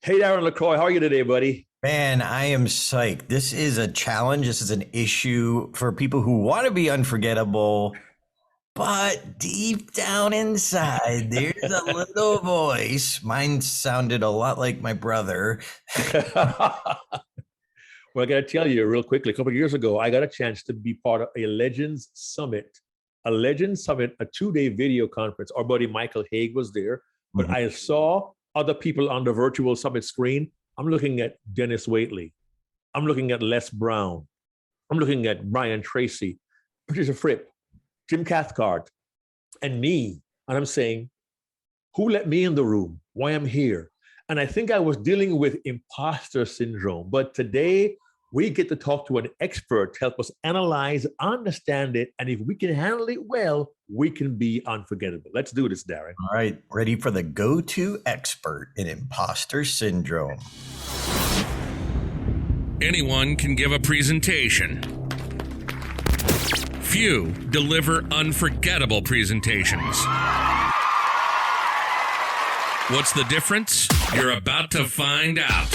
Hey, Darren LaCroix, how are you today, buddy? Man, I am psyched. This is a challenge. This is an issue for people who want to be unforgettable, but deep down inside, there's a little voice. Mine sounded a lot like my brother. Well, I got to tell you real quickly, a couple of years ago, I got a chance to be part of a Legends Summit, a 2-day video conference. Our buddy Michael Haig was there, but Mhm. I saw other people on the virtual summit screen. I'm looking at Dennis Waitley. I'm looking at Les Brown. I'm looking at Brian Tracy, Patricia Fripp, Jim Cathcart, and me. And I'm saying, who let me in the room? Why I'm here? And I think I was dealing with imposter syndrome. But today we get to talk to an expert to help us analyze, understand it, and if we can handle it well, we can be unforgettable. Let's do this, Darren. All right, ready for the go-to expert in imposter syndrome. Anyone can give a presentation. Few deliver unforgettable presentations. What's the difference? You're about to find out.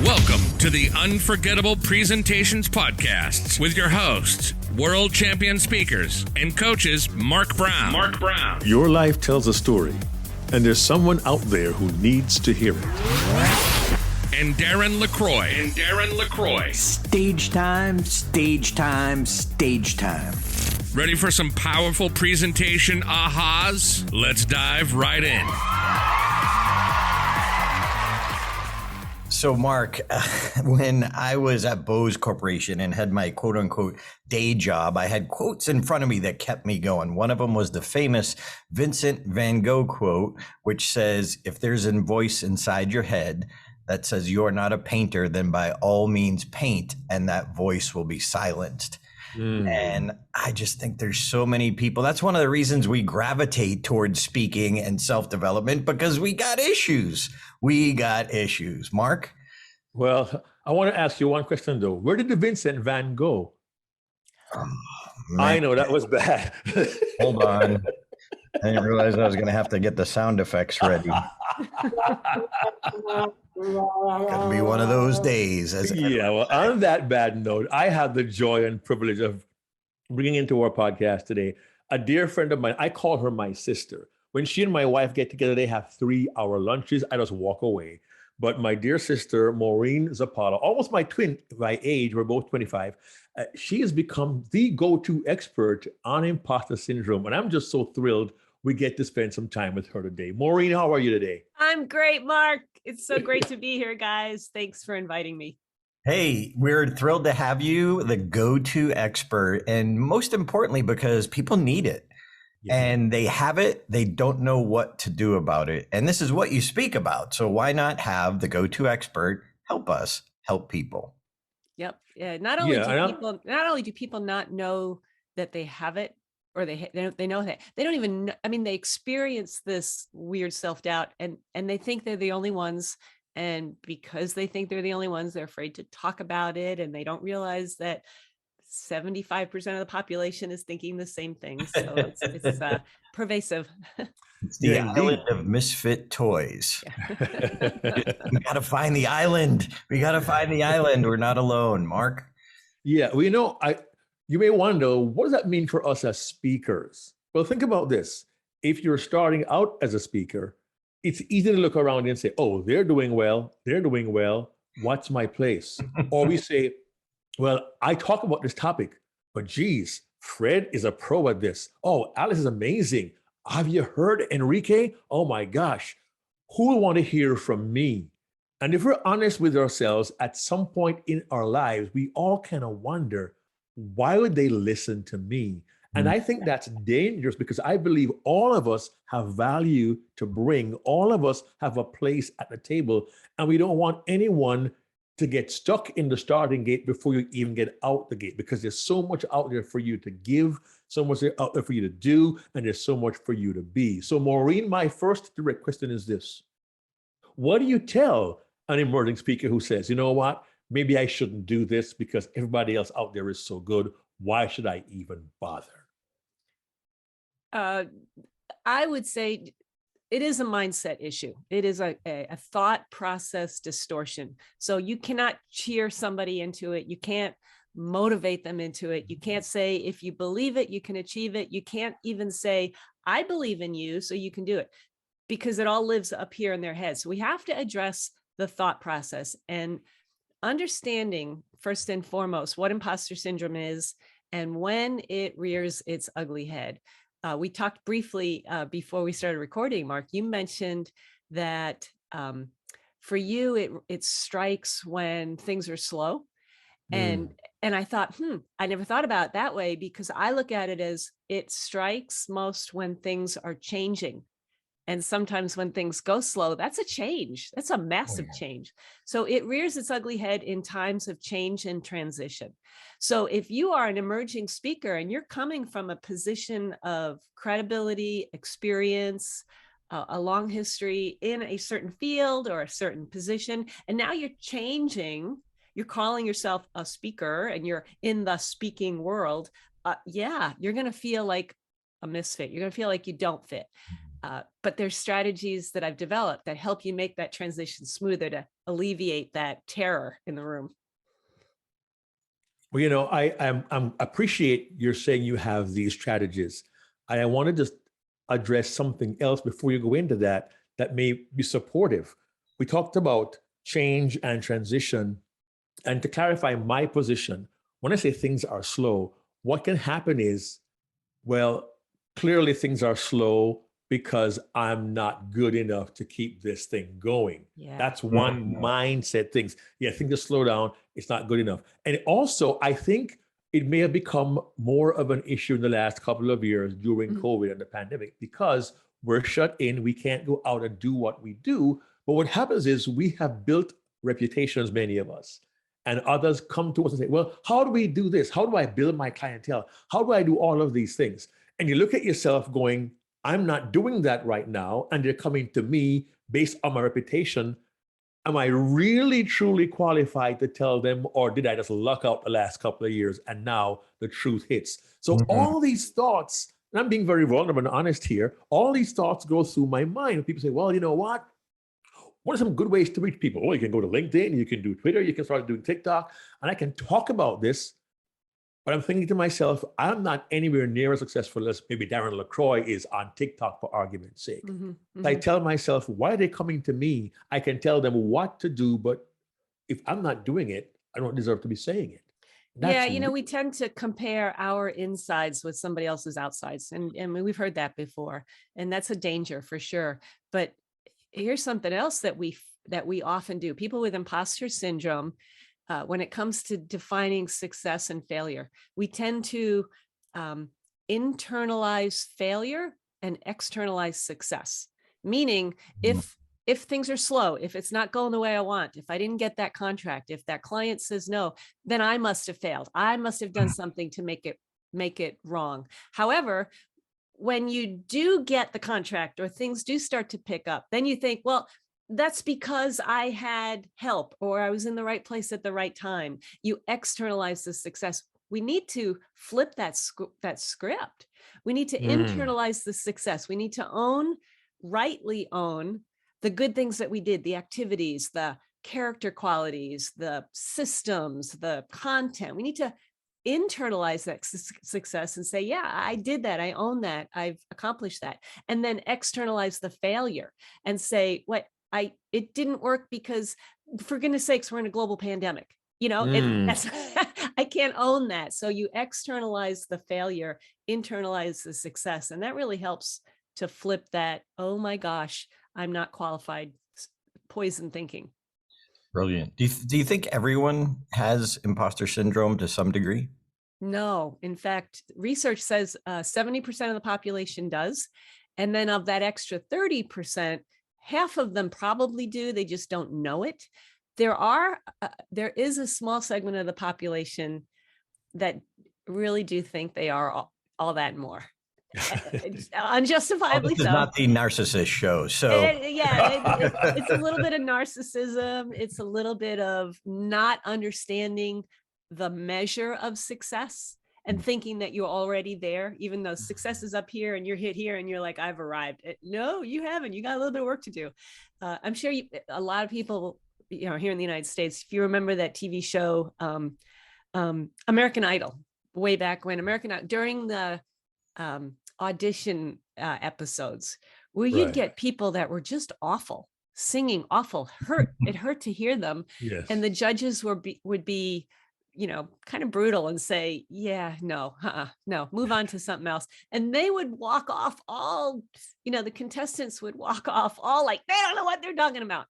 Welcome to the Unforgettable Presentations Podcasts with your hosts, world champion speakers and coaches Mark Brown. Your life tells a story, and there's someone out there who needs to hear it. And Darren LaCroix. Stage time, stage time, stage time. Ready for some powerful presentation ahas? Let's dive right in. So, Mark, when I was at Bose Corporation and had my quote unquote day job, I had quotes in front of me that kept me going. One of them was the famous Vincent van Gogh quote, which says, if there's a voice inside your head that says you're not a painter, then by all means paint, and that voice will be silenced. And I just think there's so many people. That's one of the reasons we gravitate towards speaking and self-development, because we got issues. Mark? Well, I want to ask you one question, though. Where did the Vincent van go? Oh, I know that was bad. Hold on. I didn't realize I was going to have to get the sound effects ready. Gonna be one of those days. Yeah, well, on that bad note, I had the joy and privilege of bringing into our podcast today a dear friend of mine. I call her my sister. When she and my wife get together, they have 3-hour lunches. I just walk away. But my dear sister, Maureen Zappala, almost my twin by age, we're both 25, she has become the go-to expert on imposter syndrome. And I'm just so thrilled we get to spend some time with her today. Maureen, how are you today? I'm great, Mark. It's so great to be here, guys. Thanks for inviting me. Hey, we're thrilled to have you, the go-to expert, and most importantly, because people need it. Yeah. And they have it, they don't know what to do about it. And this is what you speak about. So why not have the go-to expert help us help people? Yep. Yeah. Not only do people not know that they have it, or they know that they don't even know, I mean, they experience this weird self-doubt and they think they're the only ones. And because they think they're the only ones, they're afraid to talk about it. And they don't realize that 75% of the population is thinking the same thing. So it's pervasive. It's the island of misfit toys. We got to find the island. We're not alone, Mark. Yeah, well, you may wonder, what does that mean for us as speakers? Well, think about this. If you're starting out as a speaker, it's easy to look around and say, oh, they're doing well. What's my place? Or we say, well, I talk about this topic, but geez, Fred is a pro at this. Oh, Alice is amazing. Have you heard Enrique? Oh my gosh, who will want to hear from me? And if we're honest with ourselves, at some point in our lives, we all kind of wonder, why would they listen to me? And I think that's dangerous, because I believe all of us have value to bring. All of us have a place at the table, and we don't want anyone to get stuck in the starting gate before you even get out the gate, because there's so much out there for you to give, so much out there for you to do, and there's so much for you to be. So Maureen, my first direct question is this. What do you tell an emerging speaker who says, you know what, maybe I shouldn't do this because everybody else out there is so good. Why should I even bother? I would say it is a mindset issue. It is a thought process distortion. So you cannot cheer somebody into it. You can't motivate them into it. You can't say, if you believe it, you can achieve it. You can't even say, I believe in you, so you can do it, because it all lives up here in their head. So we have to address the thought process and understanding, first and foremost, what imposter syndrome is and when it rears its ugly head. We talked briefly before we started recording, Mark. You mentioned that for you, it strikes when things are slow. And I thought, I never thought about it that way, because I look at it as it strikes most when things are changing. And sometimes when things go slow, that's a change. That's a massive change. So it rears its ugly head in times of change and transition. So if you are an emerging speaker and you're coming from a position of credibility, experience, a long history in a certain field or a certain position, and now you're changing, you're calling yourself a speaker and you're in the speaking world, you're going to feel like a misfit. You're going to feel like you don't fit. But there's strategies that I've developed that help you make that transition smoother, to alleviate that terror in the room. Well, I appreciate you're saying you have these strategies. I want to just address something else before you go into that may be supportive. We talked about change and transition. And to clarify my position, when I say things are slow, what can happen is, well, clearly things are slow because I'm not good enough to keep this thing going. Yeah. That's one mindset things. Yeah, things are slow down. It's not good enough. And also, I think it may have become more of an issue in the last couple of years during COVID and the pandemic, because we're shut in. We can't go out and do what we do. But what happens is we have built reputations, many of us, and others come to us and say, well, how do we do this? How do I build my clientele? How do I do all of these things? And you look at yourself going, I'm not doing that right now. And they're coming to me based on my reputation. Am I really, truly qualified to tell them, or did I just luck out the last couple of years and now the truth hits? So all these thoughts, and I'm being very vulnerable and honest here, all these thoughts go through my mind. People say, well, you know what? What are some good ways to reach people? Well, you can go to LinkedIn, you can do Twitter, you can start doing TikTok, and I can talk about this. But I'm thinking to myself, I'm not anywhere near as successful as maybe Darren LaCroix is on TikTok, for argument's sake. I tell myself, why are they coming to me? I can tell them what to do, but if I'm not doing it, I don't deserve to be saying it. We tend to compare our insides with somebody else's outsides. And we've heard that before. And that's a danger for sure. But here's something else that we often do. People with imposter syndrome, when it comes to defining success and failure, we tend to internalize failure and externalize success. Meaning, if things are slow, if it's not going the way I want, if I didn't get that contract, if that client says no, then I must have failed. I must have done something to make it wrong. However, when you do get the contract or things do start to pick up, then you think, well, that's because I had help or I was in the right place at the right time. You externalize the success. We need to flip that script. We need to internalize the success. We need to rightly own the good things that we did, the activities, the character qualities, the systems, the content. We need to internalize that success and say, yeah, I did that. I own that. I've accomplished that. And then externalize the failure and say, it didn't work because, for goodness sakes, we're in a global pandemic. I can't own that. So you externalize the failure, internalize the success. And that really helps to flip that, oh my gosh, I'm not qualified, poison thinking. Brilliant. Do you think everyone has imposter syndrome to some degree? No. In fact, research says 70% of the population does. And then of that extra 30%, half of them probably do. They just don't know it. There is a small segment of the population that really do think they are all that and more. Unjustifiably so. This is not the narcissist show. So it's a little bit of narcissism. It's a little bit of not understanding the measure of success and thinking that you're already there, even though success is up here and you're hit here and you're like, I've arrived. No, you haven't. You got a little bit of work to do. I'm sure a lot of people, you know, here in the United States, if you remember that TV show, American Idol, way back when, during the audition episodes, where you'd get people that were just awful, singing awful, it hurt to hear them. Yes. And the judges would be, you know, kind of brutal and say, yeah, no, no, move on to something else. And they would walk off all, you know, the contestants would walk off all like, they don't know what they're talking about.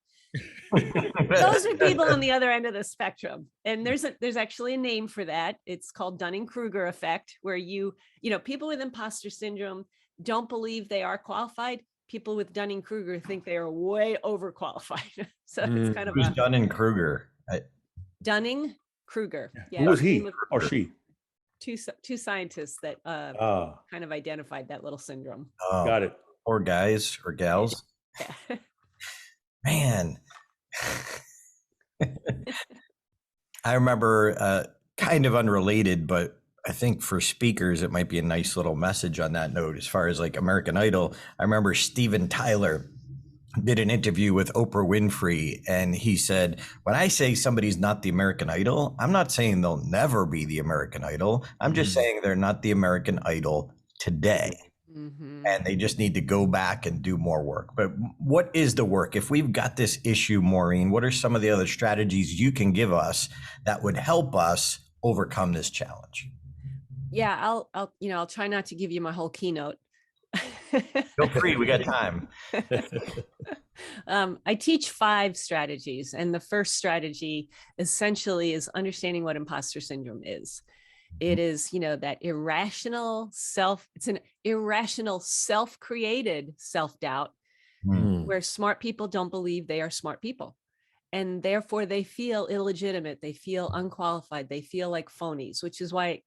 Those are people on the other end of the spectrum. And there's actually a name for that. It's called Dunning-Kruger Effect, where you know, people with imposter syndrome don't believe they are qualified. People with Dunning-Kruger think they are way overqualified. So it's kind of who's Dunning-Kruger? Dunning-Kruger. Yeah. Who was he or she? Two scientists that kind of identified that little syndrome. Oh, got it. Or guys or gals. Yeah. Man. I remember kind of unrelated, but I think for speakers, it might be a nice little message on that note. As far as like American Idol, I remember Steven Tyler did an interview with Oprah Winfrey, and he said, when I say somebody's not the American Idol, I'm not saying they'll never be the American Idol. I'm just saying they're not the American Idol today. And they just need to go back and do more work. But what is the work? If we've got this issue, Maureen, what are some of the other strategies you can give us that would help us overcome this challenge? Yeah, I'll try not to give you my whole keynote. Feel free, we got time. I teach 5 strategies, and the first strategy essentially is understanding what imposter syndrome is. It is, you know, that it's an irrational self-created self-doubt where smart people don't believe they are smart people. And therefore they feel illegitimate. They feel unqualified. They feel like phonies, which is why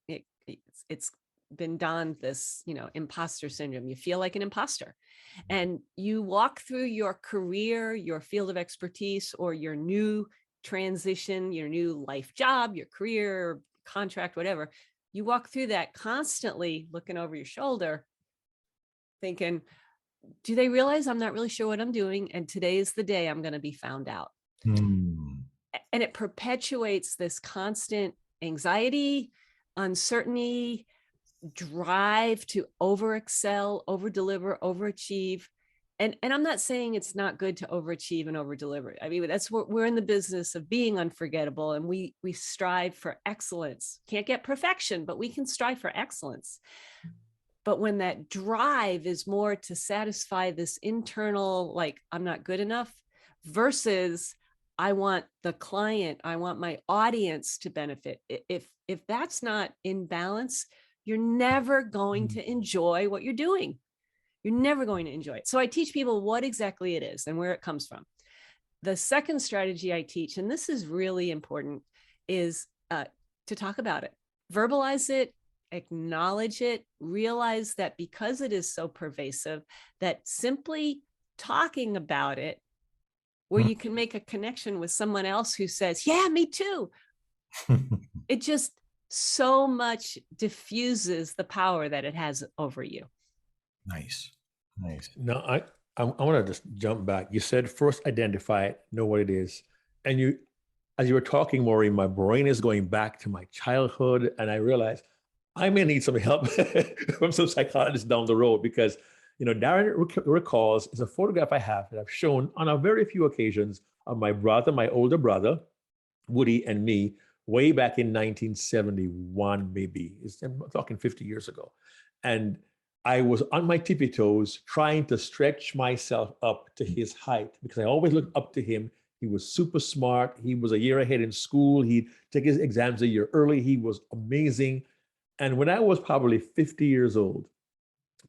it's been donned this, you know, imposter syndrome. You feel like an imposter, and you walk through your career, your field of expertise, or your new transition, your new life job, your career, contract, whatever. You walk through that constantly looking over your shoulder, thinking, do they realize I'm not really sure what I'm doing? And today is the day I'm going to be found out. And it perpetuates this constant anxiety, uncertainty, drive to over-excel, over-deliver, overachieve. And I'm not saying it's not good to overachieve and over-deliver. I mean, that's what we're in the business of being unforgettable, and we strive for excellence. Can't get perfection, but we can strive for excellence. But when that drive is more to satisfy this internal, like, I'm not good enough, versus I want the client, I want my audience to benefit. If that's not in balance, you're never going to enjoy what you're doing. You're never going to enjoy it. So I teach people what exactly it is and where it comes from. The second strategy I teach, and this is really important, is to talk about it, verbalize it, acknowledge it, realize that because it is so pervasive, that simply talking about it, where you can make a connection with someone else who says, yeah, me too. It just so much diffuses the power that it has over you. Nice. No, I want to just jump back. You said first identify it, know what it is. And as you were talking, Maureen, my brain is going back to my childhood, and I realized I may need some help from some psychologists down the road, because, you know, Darren recalls is a photograph I have that I've shown on a very few occasions of my brother, my older brother, Woody, and me way back in 1971, maybe. I'm talking 50 years ago. And I was on my tippy toes trying to stretch myself up to his height, because I always looked up to him. He was super smart. He was a year ahead in school. He'd take his exams a year early. He was amazing. And when I was probably 50 years old,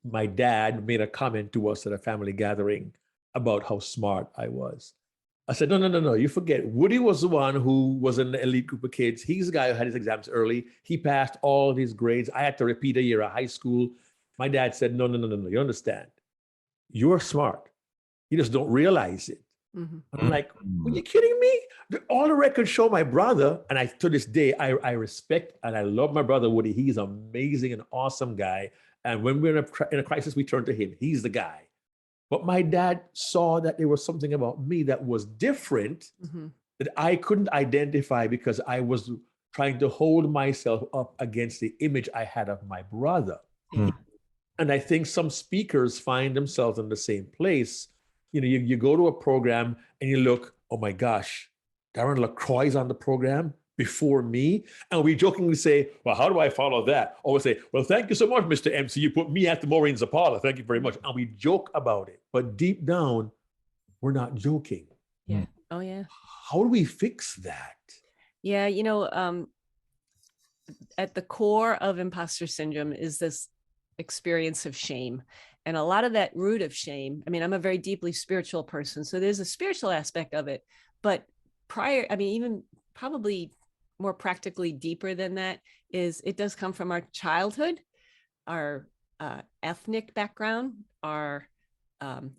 my dad made a comment to us at a family gathering about how smart I was. I said, no, you forget. Woody was the one who was in the elite group of kids. He's the guy who had his exams early. He passed all his grades. I had to repeat a year of high school. My dad said, no, you understand. You're smart. You just don't realize it. I'm like, are you kidding me? All the records show my brother, and to this day, I respect and I love my brother Woody. He's amazing and awesome guy. And when we're in a crisis, we turn to him. He's the guy. But my dad saw that there was something about me that was different that I couldn't identify because I was trying to hold myself up against the image I had of my brother. And I think some speakers find themselves in the same place. You know, you go to a program and you look, oh my gosh, Darren LaCroix is on the program before me. And we jokingly say, well, how do I follow that? Or we say, well, thank you so much, Mr. MC. You put me at the Maureen Zappala. Thank you very much. And we joke about it. But deep down, we're not joking. Yeah. Oh, yeah. How do we fix that? Yeah. You know, at the core of imposter syndrome is this experience of shame. And a lot of that root of shame, I mean, I'm a very deeply spiritual person, so there's a spiritual aspect of it. But even probably more practically deeper than that is it does come from our childhood, our ethnic background, our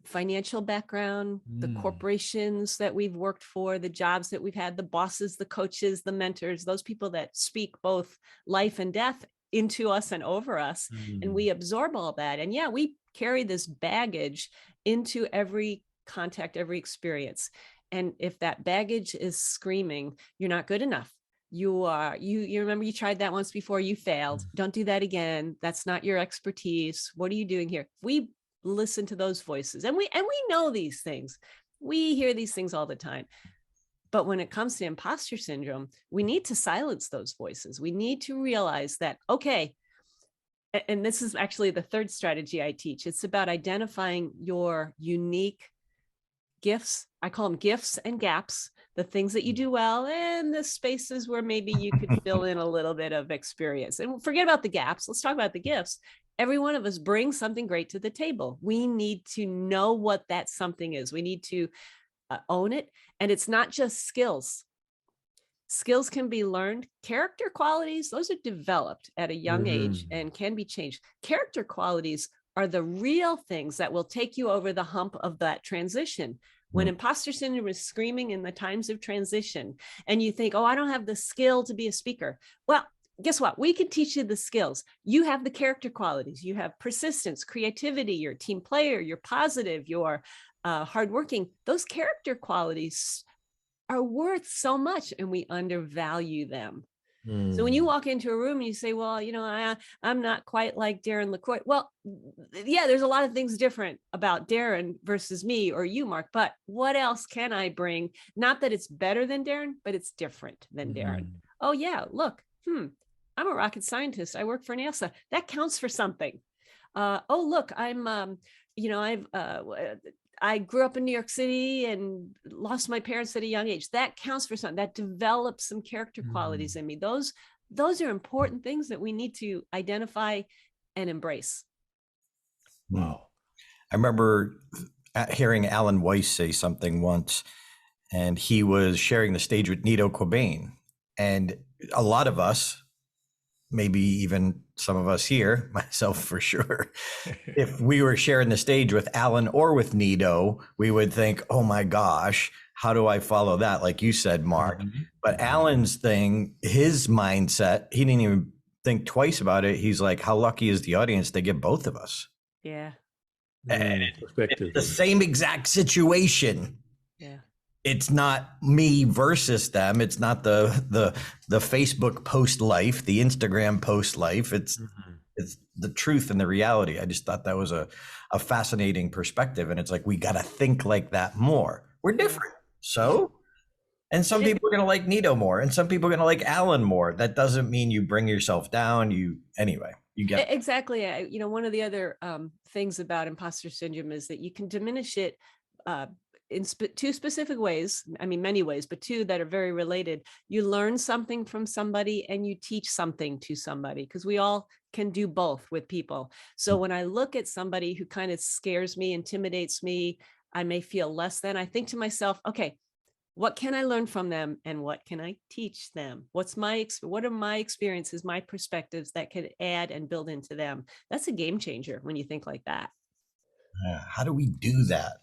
financial background, the corporations that we've worked for, the jobs that we've had, the bosses, the coaches, the mentors, those people that speak both life and death into us and over us. And we absorb all that. And yeah, we carry this baggage into every contact, every experience. And if that baggage is screaming, you're not good enough. You remember you tried that once before, you failed. Don't do that again. That's not your expertise. What are you doing here? We listen to those voices and we know these things. We hear these things all the time. But when it comes to imposter syndrome, we need to silence those voices. We need to realize that, okay, and this is actually the third strategy I teach. It's about identifying your unique gifts. I call them gifts and gaps, the things that you do well and the spaces where maybe you could fill in a little bit of experience. And forget about the gaps. Let's talk about the gifts. Every one of us brings something great to the table. We need to know what that something is. We need to own it. And it's not just skills. Skills can be learned. Character qualities, those are developed at a young age and can be changed. Character qualities are the real things that will take you over the hump of that transition. When imposter syndrome is screaming in the times of transition and you think, oh, I don't have the skill to be a speaker. Well, guess what? We can teach you the skills. You have the character qualities. You have persistence, creativity, you're a team player, you're positive, you're hardworking. Those character qualities are worth so much and we undervalue them. So when you walk into a room and you say, well, you know, I'm not quite like Darren LaCroix. Well, yeah, there's a lot of things different about Darren versus me or you, Mark, but what else can I bring? Not that it's better than Darren, but it's different than Darren. Oh yeah, look, I'm a rocket scientist. I work for NASA. That counts for something. Oh, look, I grew up in New York City and lost my parents at a young age. That counts for something. That develops some character qualities in me. Those are important things that we need to identify and embrace. Wow. I remember hearing Alan Weiss say something once, and he was sharing the stage with Nito Cobain. And a lot of us, maybe even some of us here, myself for sure, if we were sharing the stage with Alan or with Nito, we would think, oh my gosh, how do I follow that? Like you said, Mark. But Alan's thing, his mindset, he didn't even think twice about it. He's like, how lucky is the audience to get both of us? Yeah. And it's the same exact situation. Yeah. It's not me versus them. It's not the Facebook post life, the Instagram post life. It's the truth and the reality. I just thought that was a fascinating perspective. And it's like, we got to think like that more. We're different. So, and some people are going to like Nito more and some people are going to like Alan more. That doesn't mean you bring yourself down. You get it. Exactly. One of the other things about imposter syndrome is that you can diminish it in two specific ways. I mean, many ways, but two that are very related. You learn something from somebody and you teach something to somebody, because we all can do both with people. So when I look at somebody who kind of scares me, intimidates me, I may feel less than. I think to myself, okay, what can I learn from them and what can I teach them? What are my experiences, my perspectives that could add and build into them? That's a game changer when you think like that. How do we do that?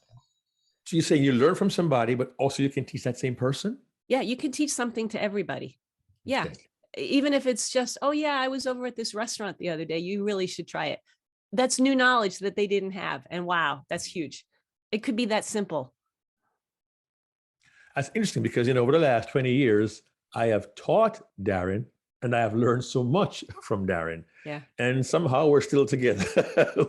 So you're saying you learn from somebody, but also you can teach that same person? Yeah, you can teach something to everybody. Yeah. Okay. Even if it's just, oh yeah, I was over at this restaurant the other day. You really should try it. That's new knowledge that they didn't have. And wow, that's huge. It could be that simple. That's interesting because, over the last 20 years, I have taught Darren and I have learned so much from Darren. Yeah. And somehow we're still together.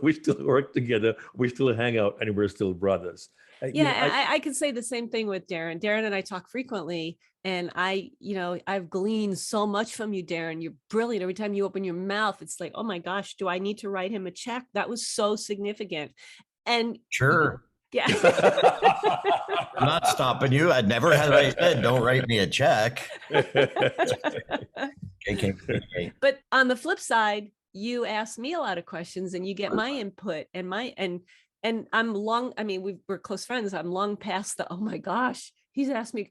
We still work together. We still hang out and we're still brothers. Yeah. I can say the same thing with Darren. Darren and I talk frequently, and I've gleaned so much from you, Darren. You're brilliant. Every time you open your mouth, it's like, oh my gosh, do I need to write him a check? That was so significant. And sure. Yeah. I'm not stopping you. I'd never have I said, don't write me a check. But on the flip side, you ask me a lot of questions and you get my input and I'm long. I mean, we're close friends. I'm long past the, oh my gosh, he's asked me.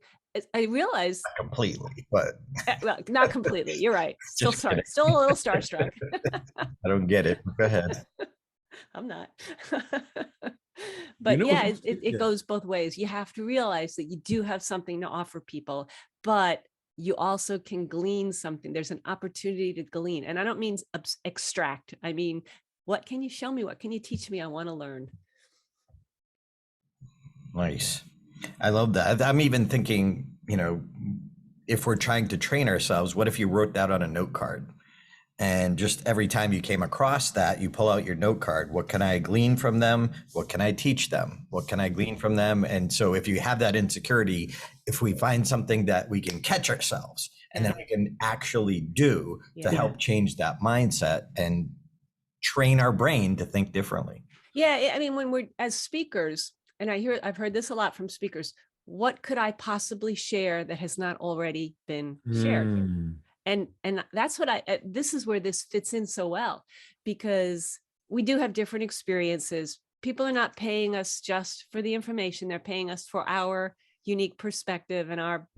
I realize not completely, but well, not completely. You're right. Still a little starstruck. I don't get it. Go ahead. I'm not. But yeah, it goes both ways. You have to realize that you do have something to offer people, but you also can glean something. There's an opportunity to glean. And I don't mean extract. I mean, what can you show me? What can you teach me? I want to learn. Nice. I love that. I'm even thinking, if we're trying to train ourselves, what if you wrote that on a note card? And just every time you came across that, you pull out your note card. What can I glean from them? What can I teach them? What can I glean from them? And so if you have that insecurity, if we find something that we can catch ourselves and then we can actually do to help change that mindset and train our brain to think differently. Yeah. I mean, when we're as speakers, and I've heard this a lot from speakers, what could I possibly share that has not already been shared? And that's what this is where this fits in so well, because we do have different experiences. People are not paying us just for the information. They're paying us for our unique perspective and our,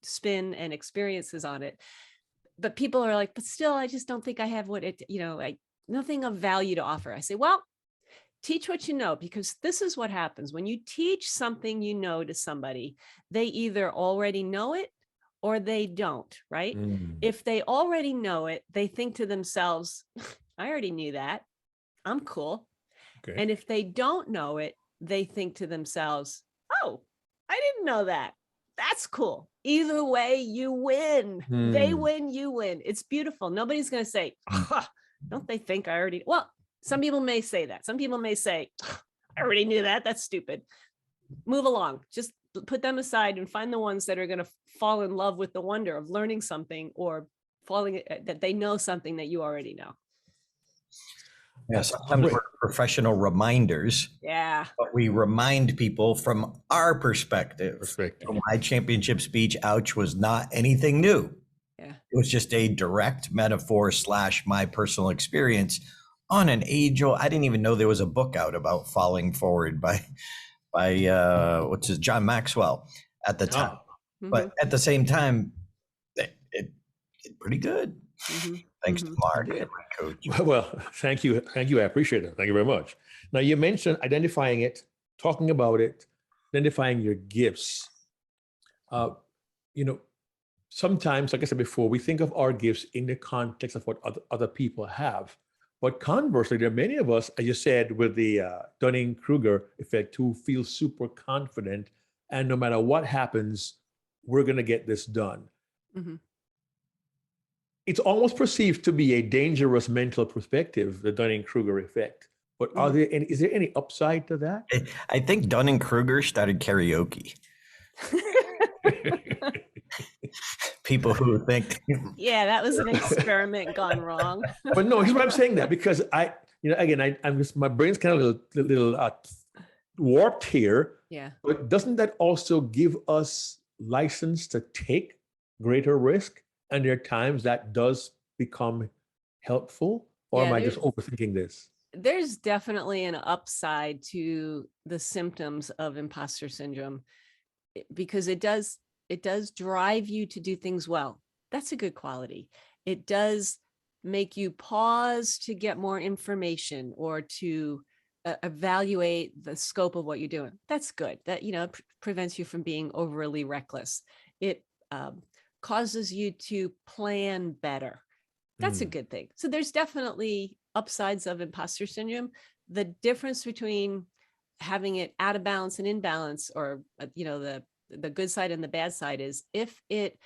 spin and experiences on it. But people are like, but still, I just don't think I have nothing of value to offer. I say, well, teach what you know, because this is what happens. When you teach something to somebody, they either already know it or they don't, right? If they already know it, they think to themselves, I already knew that. I'm cool. Okay. And if they don't know it, they think to themselves, oh, I didn't know that. That's cool. Either way, you win. They win, you win. It's beautiful. Nobody's going to say, don't they think I already? Well, some people may say that. Some people may say, I already knew that. That's stupid. Move along. Just put them aside and find the ones that are going to fall in love with the wonder of learning something or that they know something that you already know. Yeah, sometimes we're professional reminders. Yeah. But we remind people from our perspective. My championship speech, ouch, was not anything new. Yeah. It was just a direct metaphor / my personal experience on an age-old. I didn't even know there was a book out about falling forward by John Maxwell at the time. But at the same time, it did pretty good. Thanks to Mark, my coach. Well, thank you. I appreciate it. Thank you very much. Now, you mentioned identifying it, talking about it, identifying your gifts. Sometimes, like I said before, we think of our gifts in the context of what other people have. But conversely, there are many of us, as you said, with the Dunning-Kruger effect, who feel super confident, and no matter what happens, we're going to get this done. It's almost perceived to be a dangerous mental perspective, the Dunning-Kruger effect. But is there any upside to that? I think Dunning-Kruger started karaoke. People who think, yeah, that was an experiment gone wrong. But no, here's why I'm saying that, because I'm just, my brain's kind of a little warped here. Yeah. But doesn't that also give us license to take greater risk? And there are times that does become helpful, or am I just overthinking this? There's definitely an upside to the symptoms of imposter syndrome, because it does drive you to do things well. That's a good quality. It does make you pause to get more information or to evaluate the scope of what you're doing. That's good. That, prevents you from being overly reckless. It causes you to plan better. That's a good thing. So there's definitely upsides of imposter syndrome. The difference between having it out of balance and in balance, or, the good side and the bad side, is if it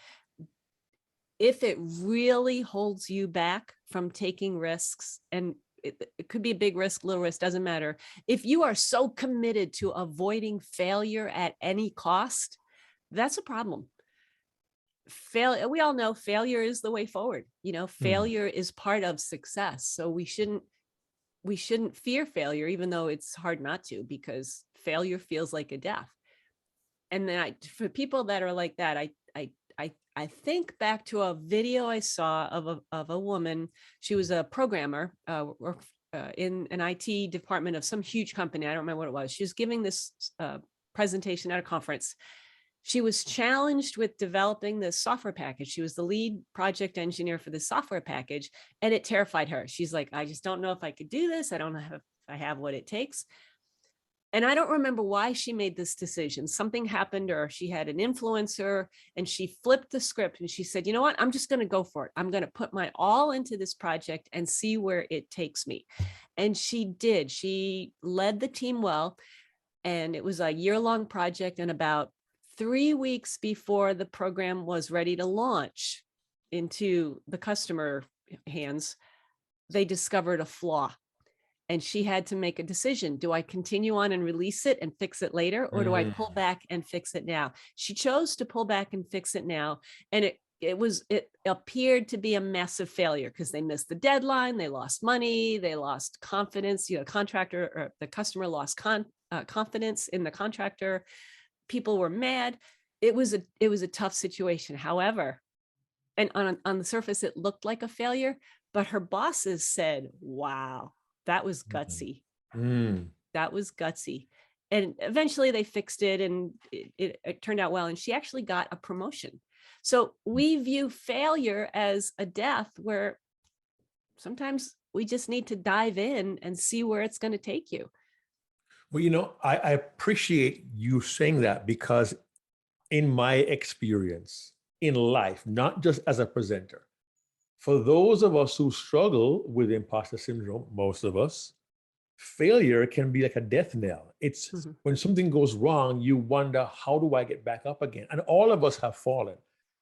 really holds you back from taking risks, and it could be a big risk, little risk, doesn't matter. If you are so committed to avoiding failure at any cost, that's a problem. We all know failure is the way forward. Failure is part of success. So we shouldn't fear failure, even though it's hard not to, because failure feels like a death. And then for people that are like that, I think back to a video I saw of a woman. She was a programmer in an IT department of some huge company. I don't remember what it was. She was giving this presentation at a conference. She was challenged with developing the software package. She was the lead project engineer for the software package, and it terrified her. She's like, I just don't know if I could do this. I don't know if I have what it takes. And I don't remember why she made this decision. Something happened, or she had an influencer, and she flipped the script and she said, you know what, I'm just going to go for it. I'm going to put my all into this project and see where it takes me. And she did. She led the team well. And it was a year-long project. And about 3 weeks before the program was ready to launch into the customer hands, they discovered a flaw. And she had to make a decision. Do I continue on and release it and fix it later? Or do I pull back and fix it now? She chose to pull back and fix it now. And it appeared to be a massive failure because they missed the deadline. They lost money. They lost confidence. Contractor or the customer lost confidence in the contractor. People were mad. It was a tough situation. However, and on the surface, it looked like a failure, but her bosses said, wow, that was gutsy. That was gutsy. And eventually they fixed it, and it turned out well. And she actually got a promotion. So we view failure as a death, where sometimes we just need to dive in and see where it's going to take you. Well, I appreciate you saying that, because in my experience in life, not just as a presenter, for those of us who struggle with imposter syndrome, most of us, failure can be like a death knell. It's when something goes wrong, you wonder, how do I get back up again? And all of us have fallen.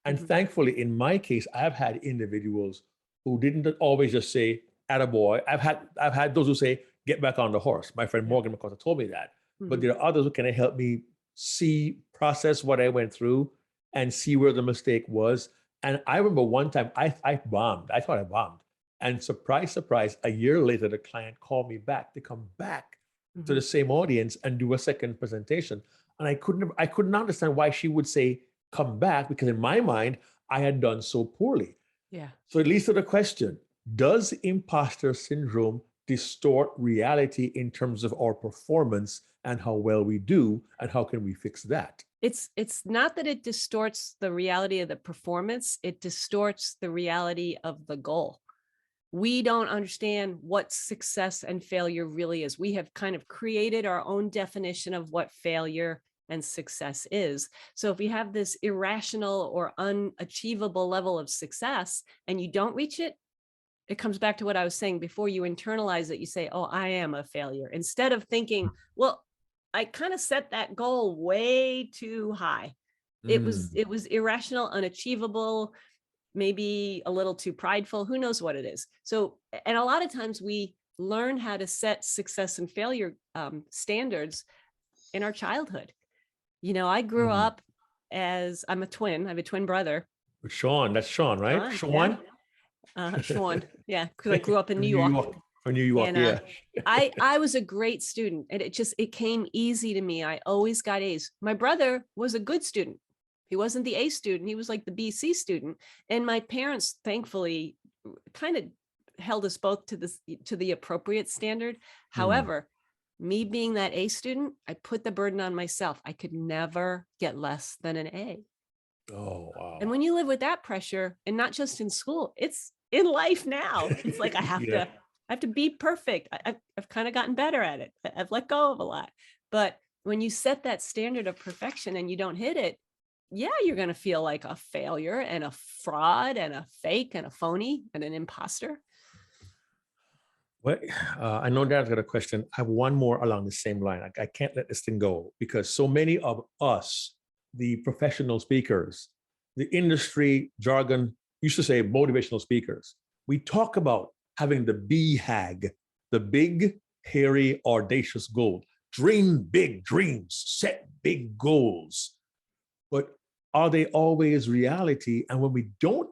And thankfully, in my case, I've had individuals who didn't always just say, attaboy. I've had those who say, get back on the horse. My friend Morgan McCarthy told me that. But there are others who can help me process what I went through and see where the mistake was. And I remember one time I bombed. I thought I bombed. And surprise, surprise, a year later, the client called me back to come back to the same audience and do a second presentation. And I couldn't understand why she would say, come back, because in my mind, I had done so poorly. Yeah. So it leads to the question, does imposter syndrome distort reality in terms of our performance and how well we do, and how can we fix that? It's not that it distorts the reality of the performance, it distorts the reality of the goal. We don't understand what success and failure really is. We have kind of created our own definition of what failure and success is. So if we have this irrational or unachievable level of success and you don't reach it, it comes back to what I was saying before. You internalize it. You say, oh, I am a failure, instead of thinking, well, I kind of set that goal way too high. It was irrational, unachievable, maybe a little too prideful. Who knows what it is? So, and a lot of times we learn how to set success and failure standards in our childhood. I grew up I'm a twin. I have a twin brother. Sean, that's Sean, right? Sean? Yeah. Sean. Yeah. Because I grew up in New York. New York, and, yeah. I was a great student, and it came easy to me. I always got A's. My brother was a good student. He wasn't the A student. He was like the B/C student. And my parents, thankfully, kind of held us both to the appropriate standard. However, me being that A student, I put the burden on myself. I could never get less than an A. Oh, wow. And when you live with that pressure, and not just in school, it's in life now. It's like I have to have to be perfect. I've kind of gotten better at it. I've let go of a lot. But when you set that standard of perfection and you don't hit it, yeah, you're going to feel like a failure and a fraud and a fake and a phony and an imposter. Well, I know Darren's got a question. I have one more along the same line. I can't let this thing go because so many of us, the professional speakers, the industry jargon used to say motivational speakers. We talk about having the BHAG, the big, hairy, audacious goal. Dream big dreams, set big goals. But are they always reality? And when we don't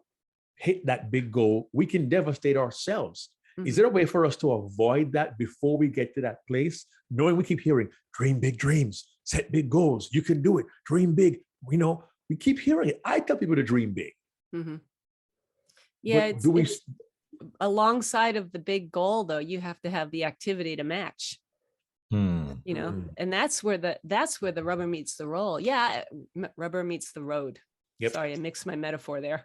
hit that big goal, we can devastate ourselves. Mm-hmm. Is there a way for us to avoid that before we get to that place? Knowing we keep hearing, dream big dreams, set big goals, you can do it, dream big. We keep hearing it. I tell people to dream big. Mm-hmm. Yeah, it's alongside of the big goal, though, you have to have the activity to match. And that's where the rubber meets the road. Yeah, rubber meets the road. Yep. Sorry, I mixed my metaphor there.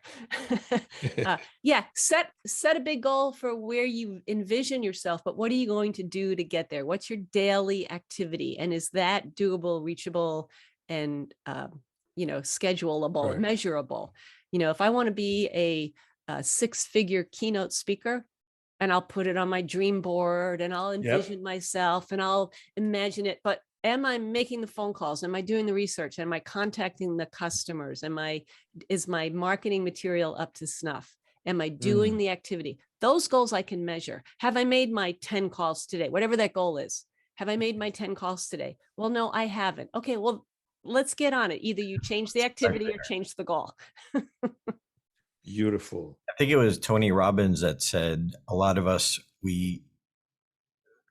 Yeah, set a big goal for where you envision yourself, but what are you going to do to get there? What's your daily activity? And is that doable, reachable, and schedulable, right, measurable? If I want to be a 6-figure keynote speaker, and I'll put it on my dream board and I'll envision myself and I'll imagine it. But am I making the phone calls? Am I doing the research? Am I contacting the customers? Is my marketing material up to snuff? Am I doing the activity? Those goals I can measure. Have I made my 10 calls today? Whatever that goal is. Have I made my 10 calls today? Well, no, I haven't. Okay, well, let's get on it. Either you change the activity or change the goal. Beautiful. I think it was Tony Robbins that said a lot of us, we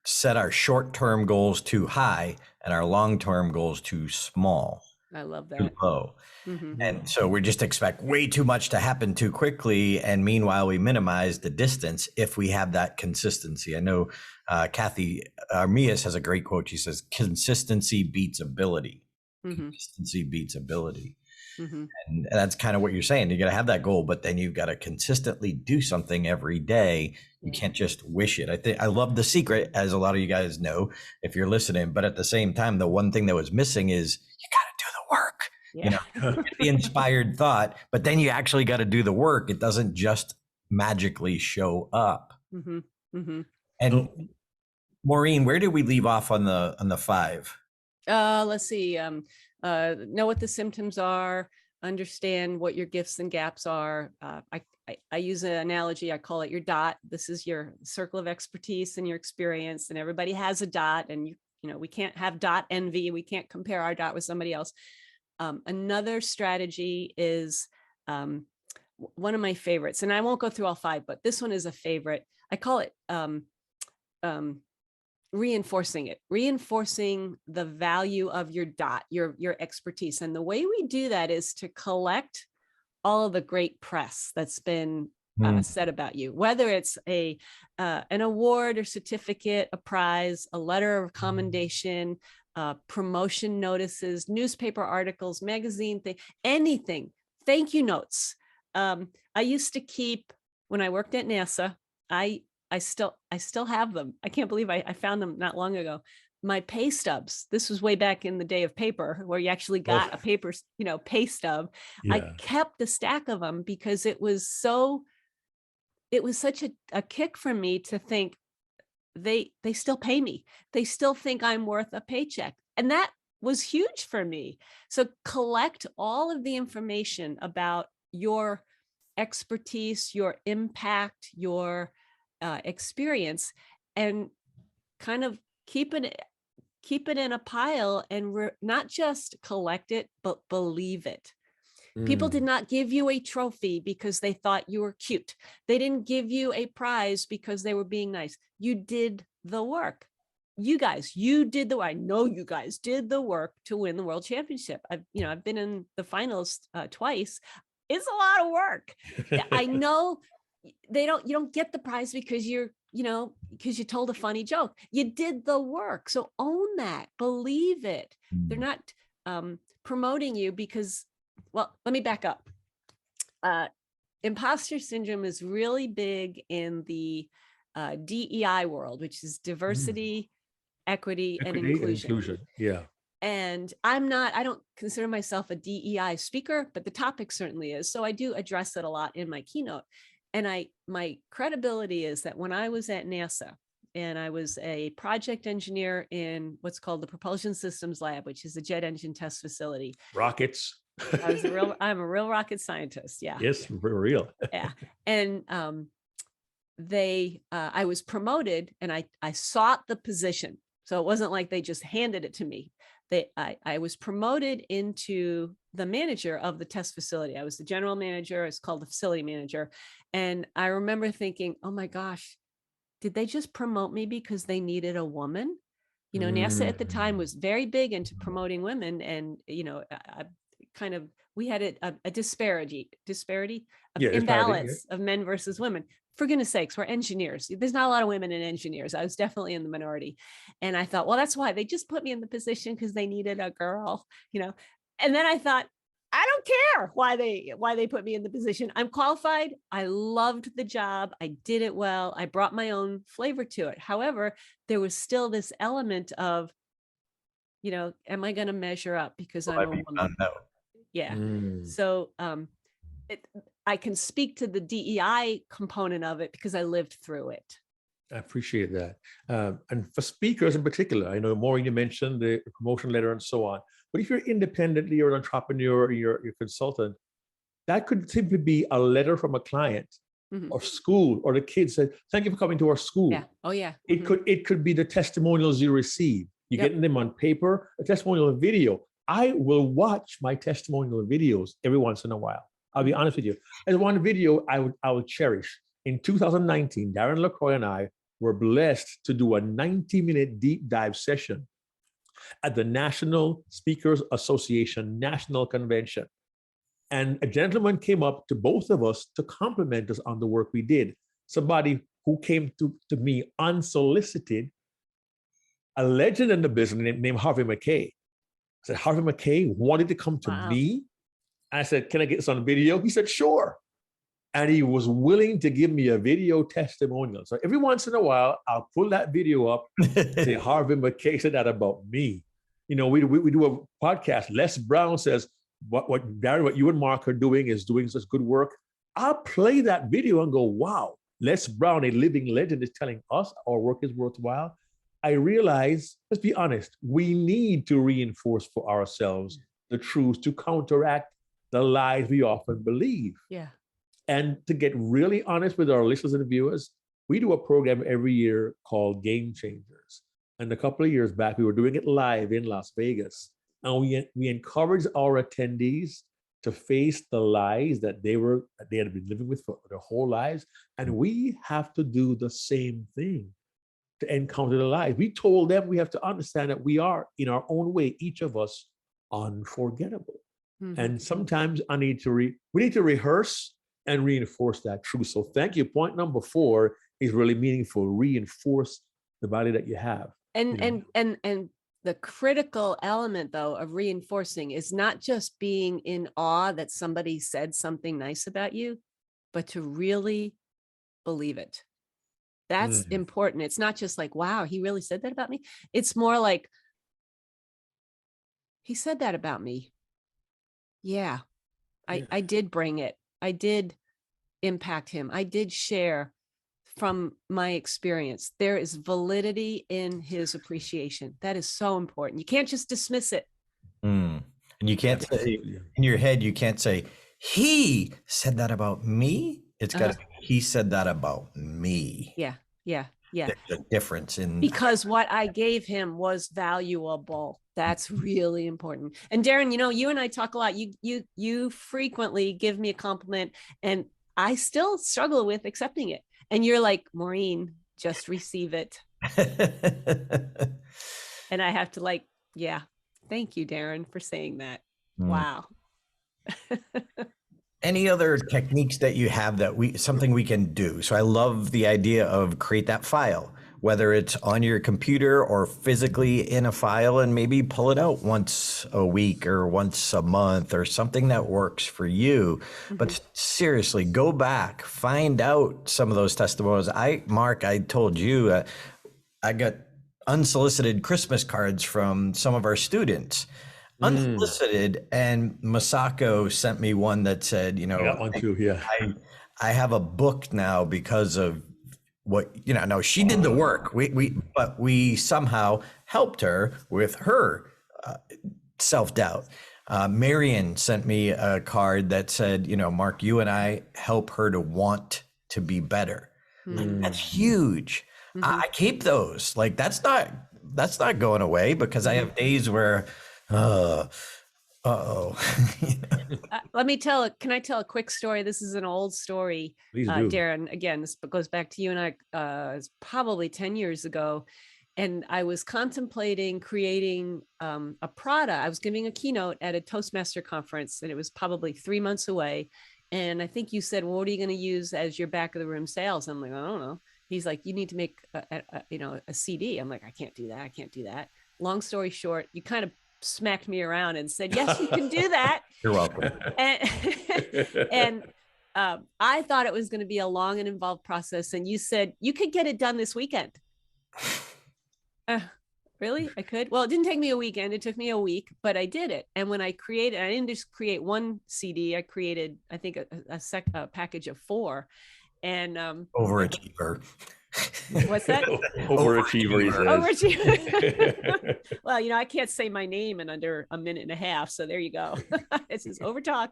set our short-term goals too high and our long-term goals too small. I love that. Too low. Mm-hmm. And so we just expect way too much to happen too quickly. And meanwhile, we minimize the distance if we have that consistency. I know Kathy Armias has a great quote. She says, consistency beats ability. Mm-hmm. Consistency beats ability. Mm-hmm. And that's kind of what you're saying. You got to have that goal, but then you've got to consistently do something every day. You can't just wish it. I love the secret, as a lot of you guys know, if you're listening, but at the same time, the one thing that was missing is you got to do the work. Yeah. The inspired thought, but then you actually got to do the work. It doesn't just magically show up. Mm-hmm. Mm-hmm. And Maureen, where did we leave off on the 5? Let's see. Know what the symptoms are, understand what your gifts and gaps are. I use an analogy. I call it your dot. This is your circle of expertise and your experience, and everybody has a dot, and we can't have dot envy. We can't compare our dot with somebody else. Another strategy is one of my favorites, and I won't go through all 5, but this one is a favorite. I call it reinforcing the value of your dot, your expertise. And the way we do that is to collect all of the great press that's been said about you, whether it's an award or certificate, a prize, a letter of commendation, promotion notices, newspaper articles, magazine thing, anything, thank you notes. I used to keep, when I worked at NASA, I still have them. I can't believe I found them not long ago. My pay stubs. This was way back in the day of paper, where you actually got a paper, pay stub. Yeah. I kept a stack of them because it was such a kick for me to think they still pay me. They still think I'm worth a paycheck. And that was huge for me. So collect all of the information about your expertise, your impact, your experience, and kind of keep it in a pile, and not just collect it, but believe it. People did not give you a trophy because they thought you were cute. They didn't give you a prize because they were being nice. You did the work. You did the work. I know you guys did the work to win the world championship. I've been in the finals twice. It's a lot of work. I know you don't get the prize because because you told a funny joke. You did the work. So own that, believe it. They're not promoting you because, well, let me back up. Imposter syndrome is really big in the DEI world, which is diversity, equity, and inclusion. Yeah. And I don't consider myself a DEI speaker, but the topic certainly is. So I do address it a lot in my keynote. And my credibility is that when I was at NASA and I was a project engineer in what's called the Propulsion Systems Lab, which is a jet engine test facility. Rockets. I'm a real rocket scientist. Yeah. Yes, for real. Yeah. And I was promoted and I sought the position. So it wasn't like they just handed it to me. I was promoted into the manager of the test facility. I was the general manager. It's called the facility manager. And I remember thinking, oh my gosh, did they just promote me because they needed a woman? You know, NASA at the time was very big into promoting women. And, you know, we had a disparity of imbalance of men versus women. For goodness sakes, we're engineers. There's not a lot of women in engineers. I was definitely in the minority. And I thought, well, that's why they just put me in the position because they needed a girl, you know. And then I thought, I don't care why they put me in the position. I'm qualified. I loved the job. I did it well. I brought my own flavor to it. However, there was still this element of, you know, am I going to measure up because I'm a woman? Yeah. So I can speak to the DEI component of it because I lived through it. I appreciate that. And for speakers in particular, I know, Maureen, you mentioned the promotion letter and so on. But if you're independently or an entrepreneur or you're a consultant, that could simply be a letter from a client or school, or the kids said, thank you for coming to our school. Yeah. Oh, yeah. It could be the testimonials you receive. You're getting them on paper, a testimonial video. I will watch my testimonial videos every once in a while. I'll be honest with you. There's one video I will cherish. In 2019, Darren LaCroix and I were blessed to do a 90-minute deep dive session at the National Speakers Association National Convention. And a gentleman came up to both of us to compliment us on the work we did. Somebody who came to me unsolicited, a legend in the business named Harvey McKay. I said, Harvey McKay wanted to come to me. I said, can I get this on video? He said, sure. And he was willing to give me a video testimonial. So every once in a while, I'll pull that video up and say, Harvey McKay said that about me. You know, we do a podcast. Les Brown says, Darren, what you and Mark are doing is doing such good work. I'll play that video and go, wow, Les Brown, a living legend, is telling us our work is worthwhile. I realize, let's be honest, we need to reinforce for ourselves the truths to counteract the lies we often believe. Yeah. And to get really honest with our listeners and viewers, we do a program every year called Game Changers. And a couple of years back, we were doing it live in Las Vegas. And we encouraged our attendees to face the lies that they had been living with for their whole lives. And we have to do the same thing to encounter the lies. We told them we have to understand that we are, in our own way, each of us, unforgettable. And sometimes we need to rehearse and reinforce that truth. So thank you. Point number 4 is really meaningful. Reinforce the value that you have. And the critical element, though, of reinforcing is not just being in awe that somebody said something nice about you, but to really believe it. That's important. It's not just like, wow, he really said that about me. It's more like, he said that about me. Yeah, I did bring it. I did impact him. I did share from my experience. There is validity in his appreciation. That is so important. You can't just dismiss it. And you can't say, in your head, you can't say, he said that about me. It's got to be, he said that about me. Yeah. There's a difference in, because what I gave him was valuable. That's really important. And Darren, you know, you and I talk a lot. You frequently give me a compliment and I still struggle with accepting it. And you're like, Maureen, just receive it. And I have to like, yeah, thank you, Darren, for saying that. Wow. Any other techniques that you have that something we can do? So I love the idea of create that file. whether it's on your computer or physically in a file, and maybe pull it out once a week or once a month or something that works for you. But seriously, go back, find out some of those testimonials. Mark, I told you, I got unsolicited Christmas cards from some of our students. Unsolicited, and Masako sent me one that said, I got one too, yeah. I have a book now because of what, no, she did the work. But we somehow helped her with her self-doubt. Marion sent me a card that said, Mark, you and I help her to want to be better. That's huge. I keep those. Like, that's not going away, because I have days where, can I tell a quick story? This is an old story. Please do. Darren, again, this goes back to you and I, it's probably 10 years ago. And I was contemplating creating a product. I was giving a keynote at a Toastmaster conference, and it was probably 3 months away. And I think you said, well, what are you going to use as your back of the room sales? I'm like, I don't know. He's like, you need to make a CD. I'm like, I can't do that. Long story short, you kind of smacked me around and said, yes, you can do that. You're welcome. And I thought it was going to be a long and involved process. And you said, you could get it done this weekend. Really? I could? Well, it didn't take me a weekend. It took me a week, but I did it. And when I created, I didn't just create one CD. I created, I think, a package of 4. And overachiever. What's that? Overachiever. Overachiever. Well, I can't say my name in under a minute and a half. So there you go. It's just overtalk.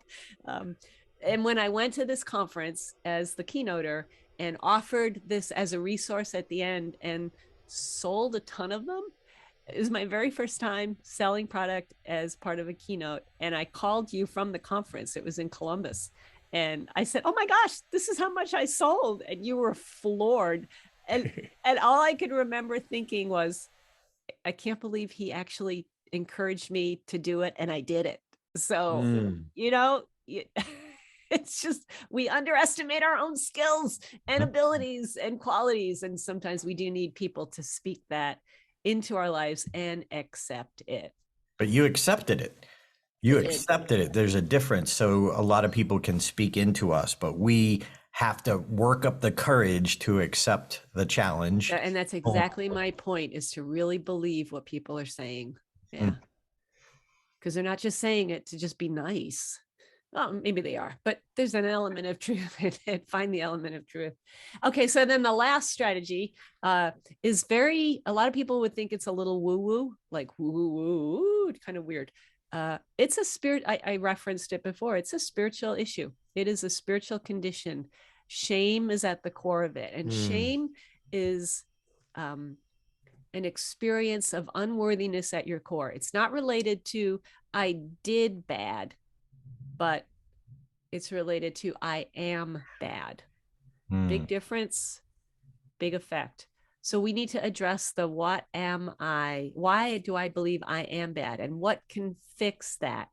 And when I went to this conference as the keynoter and offered this as a resource at the end and sold a ton of them, it was my very first time selling product as part of a keynote. And I called you from the conference. It was in Columbus. And I said, oh my gosh, this is how much I sold. And you were floored. And all I could remember thinking was, I can't believe he actually encouraged me to do it. And I did it. So, it's just, we underestimate our own skills and abilities and qualities. And sometimes we do need people to speak that into our lives and accept it. But you accepted it. You accepted it. There's a difference. So a lot of people can speak into us, but we have to work up the courage to accept the challenge. And that's exactly my point, is to really believe what people are saying. Yeah. Because they're not just saying it to just be nice. Well, maybe they are, but there's an element of truth in it. Find the element of truth. Okay. So then the last strategy is a lot of people would think it's a little woo-woo, like woo-woo-woo, kind of weird. It's a spirit. I referenced it before. It's a spiritual issue. It is a spiritual condition. Shame is at the core of it. And shame is an experience of unworthiness at your core. It's not related to I did bad, but it's related to I am bad. Big difference, big effect. So we need to address the what am I? Why do I believe I am bad? And what can fix that?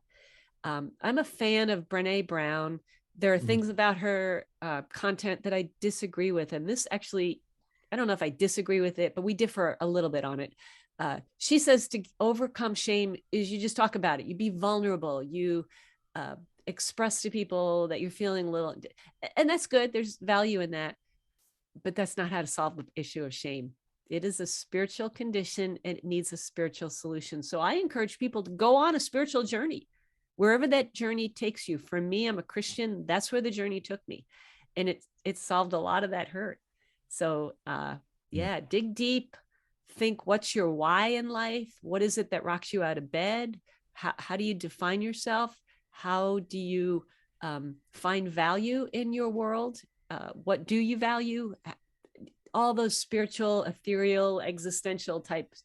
I'm a fan of Brené Brown. There are things about her content that I disagree with. And this actually, I don't know if I disagree with it, but we differ a little bit on it. She says to overcome shame is you just talk about it. You be vulnerable. You express to people that you're feeling a little, and that's good. There's value in that. But that's not how to solve the issue of shame. It is a spiritual condition and it needs a spiritual solution. So I encourage people to go on a spiritual journey, wherever that journey takes you. For me, I'm a Christian. That's where the journey took me. And it solved a lot of that hurt. So dig deep, think what's your why in life? What is it that rocks you out of bed? How do you define yourself? How do you find value in your world? What do you value? All those spiritual, ethereal, existential type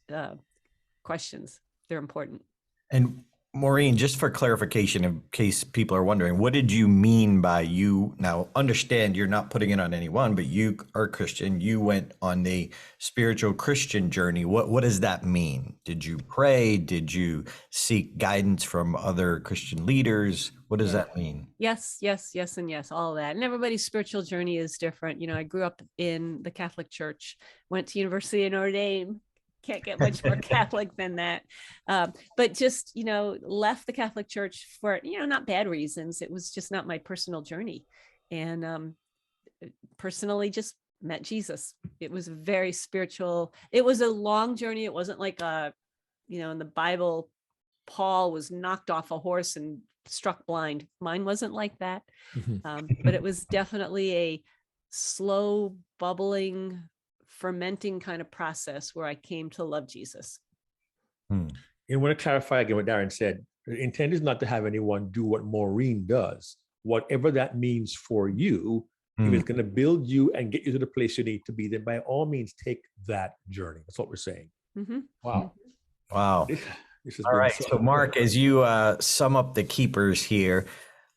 questions. They're important. And Maureen, just for clarification, in case people are wondering, what did you mean by you? Now, understand you're not putting it on anyone, but you are Christian. You went on the spiritual Christian journey. What does that mean? Did you pray? Did you seek guidance from other Christian leaders? What does that mean? Yes, yes, yes, and yes, all of that. And everybody's spiritual journey is different. You know, I grew up in the Catholic Church, went to University of Notre Dame. Can't get much more Catholic than that. But just, you know, left the Catholic Church for, you know, not bad reasons. It was just not my personal journey. And personally just met Jesus. It was very spiritual. It was a long journey. It wasn't like, you know, in the Bible, Paul was knocked off a horse and struck blind. Mine wasn't like that. But it was definitely a slow, bubbling, fermenting kind of process where I came to love Jesus. And I want to clarify again what Darren said. The intent is not to have anyone do what Maureen does, whatever that means for you. If it's going to build you and get you to the place you need to be, then by all means, take that journey. That's what we're saying. Wow. Wow. All right. So Mark, as you sum up the keepers here,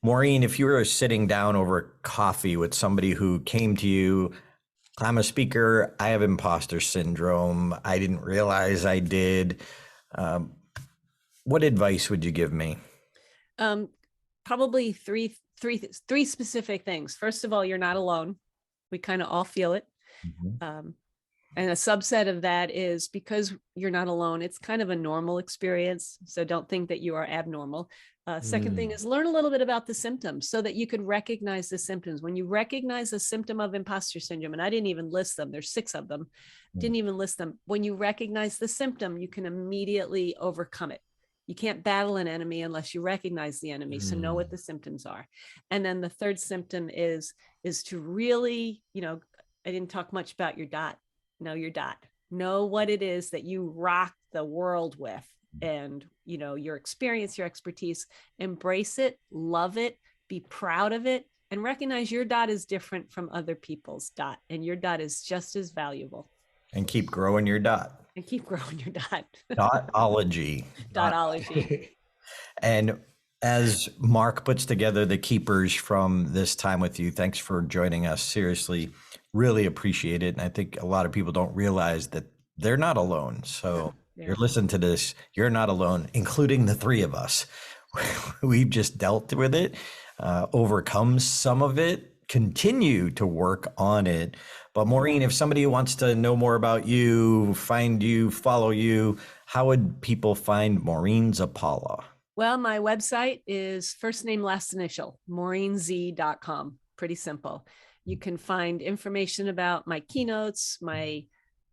Maureen, if you were sitting down over coffee with somebody who came to you, I'm a speaker, I have imposter syndrome, I didn't realize I did, what advice would you give me? Probably three specific things. First of all, you're not alone. We kind of all feel it. And a subset of that is because you're not alone, it's kind of a normal experience. So don't think that you are abnormal. Second thing is learn a little bit about the symptoms so that you can recognize the symptoms. When you recognize a symptom of imposter syndrome, and I didn't even list them, there's 6 of them, didn't even list them. When you recognize the symptom, you can immediately overcome it. You can't battle an enemy unless you recognize the enemy. So know what the symptoms are. And then the third symptom is to really, you know, I didn't talk much about your dot. Know your dot. Know what it is that you rock the world with. And, you know, your experience, your expertise, embrace it, love it, be proud of it, and recognize your dot is different from other people's dot. And your dot is just as valuable. And keep growing your dot. And keep growing your dot. Dotology. Dotology. And as Mark puts together the keepers from this time with you, thanks for joining us. Seriously, really appreciate it. And I think a lot of people don't realize that they're not alone. So you're listening to this, you're not alone, including the 3 of us. We've just dealt with it, overcome some of it, continue to work on it. But Maureen, if somebody wants to know more about you, find you, follow you, how would people find Maureen Zappala? Well, my website is first name, last initial, maureenz.com. Pretty simple. You can find information about my keynotes,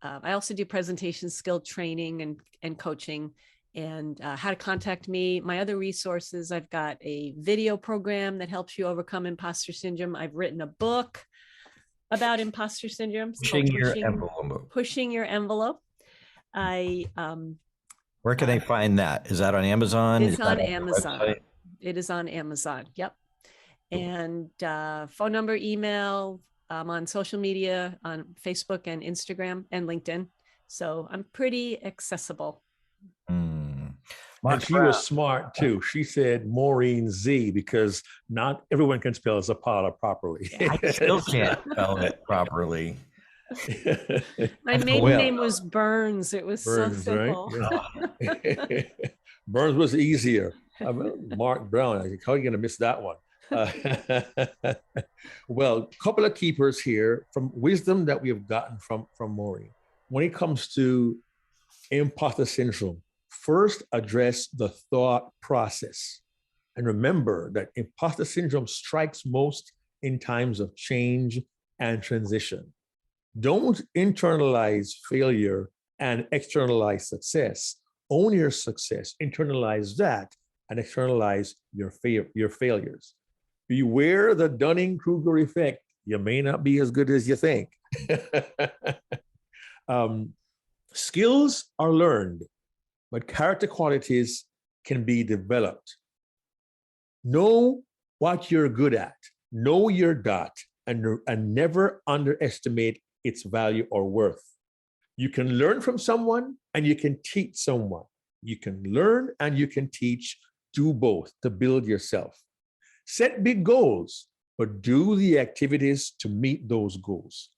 I also do presentation skill training and coaching, and how to contact me. My other resources, I've got a video program that helps you overcome imposter syndrome. I've written a book about imposter syndrome. Pushing your envelope. Where can they find that? Is that on Amazon? It's on Amazon. It is on Amazon. Yep. And phone number, email. I'm on social media, on Facebook and Instagram and LinkedIn. So I'm pretty accessible. And she was smart too. She said Maureen Z because not everyone can spell Zappala properly. I still can't spell it properly. My maiden name was Burns. It was Burns, so simple. Right? Yeah. Burns was easier. Mark Brown, how are you going to miss that one? Well, a couple of keepers here from wisdom that we have gotten from Maureen. When it comes to imposter syndrome, first address the thought process. And remember that imposter syndrome strikes most in times of change and transition. Don't internalize failure and externalize success. Own your success, internalize that, and externalize your failures. Beware the Dunning-Kruger Effect. You may not be as good as you think. Skills are learned, but character qualities can be developed. Know what you're good at. Know your dot, and never underestimate its value or worth. You can learn from someone and you can teach someone. You can learn and you can teach do both to build yourself. Set big goals, but do the activities to meet those goals.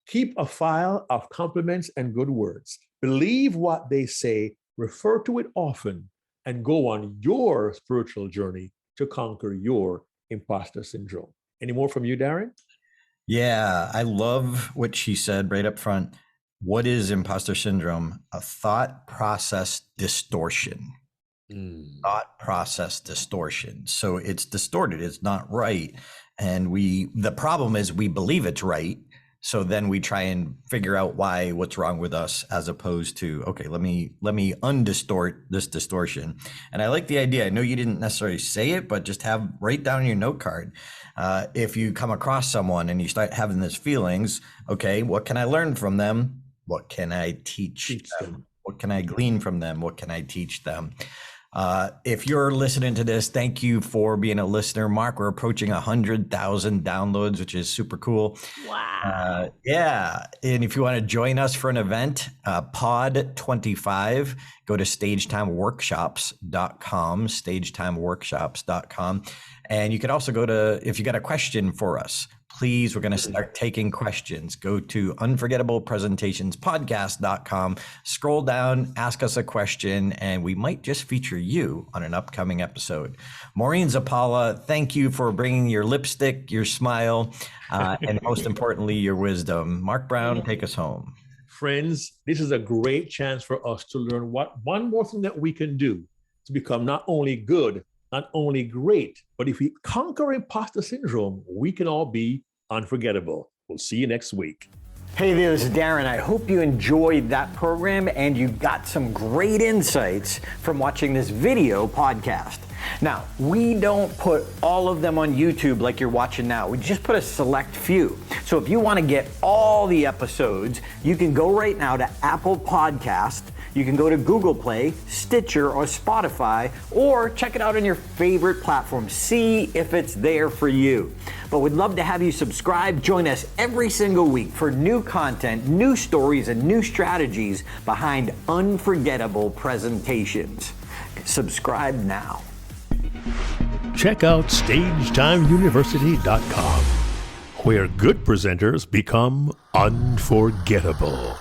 Keep a file of compliments and good words. Believe what they say, refer to it often, and go on your spiritual journey to conquer your imposter syndrome. Any more from you, Darren? Yeah, I love what she said right up front. What is imposter syndrome? A thought process distortion. Thought process distortion. So it's distorted. It's not right. And the problem is we believe it's right. So then we try and figure out what's wrong with us, as opposed to, okay, let me undistort this distortion. And I like the idea. I know you didn't necessarily say it, but just write down on your note card. If you come across someone and you start having these feelings, okay, what can I learn from them? What can I teach them? What can I glean from them? What can I teach them? If you're listening to this, thank you for being a listener. Mark, we're approaching 100,000 downloads, which is super cool. Wow. Yeah. And if you want to join us for an event, Pod 25, go to stagetimeworkshops.com, stagetimeworkshops.com. And you can also go to, if you got a question for us, please, we're going to start taking questions. Go to unforgettablepresentationspodcast.com, scroll down, ask us a question, and we might just feature you on an upcoming episode. Maureen Zappala, thank you for bringing your lipstick, your smile, and most importantly, your wisdom. Mark Brown, take us home. Friends, this is a great chance for us to learn one more thing that we can do to become not only good, not only great, but if we conquer imposter syndrome, we can all be unforgettable. We'll see you next week. Hey there, this is Darren. I hope you enjoyed that program and you got some great insights from watching this video podcast. Now, we don't put all of them on YouTube like you're watching now. We just put a select few. So if you want to get all the episodes, you can go right now to Apple Podcast. You can go to Google Play, Stitcher, or Spotify, or check it out on your favorite platform. See if it's there for you. But we'd love to have you subscribe. Join us every single week for new content, new stories, and new strategies behind unforgettable presentations. Subscribe now. Check out StagetimeUniversity.com, where good presenters become unforgettable.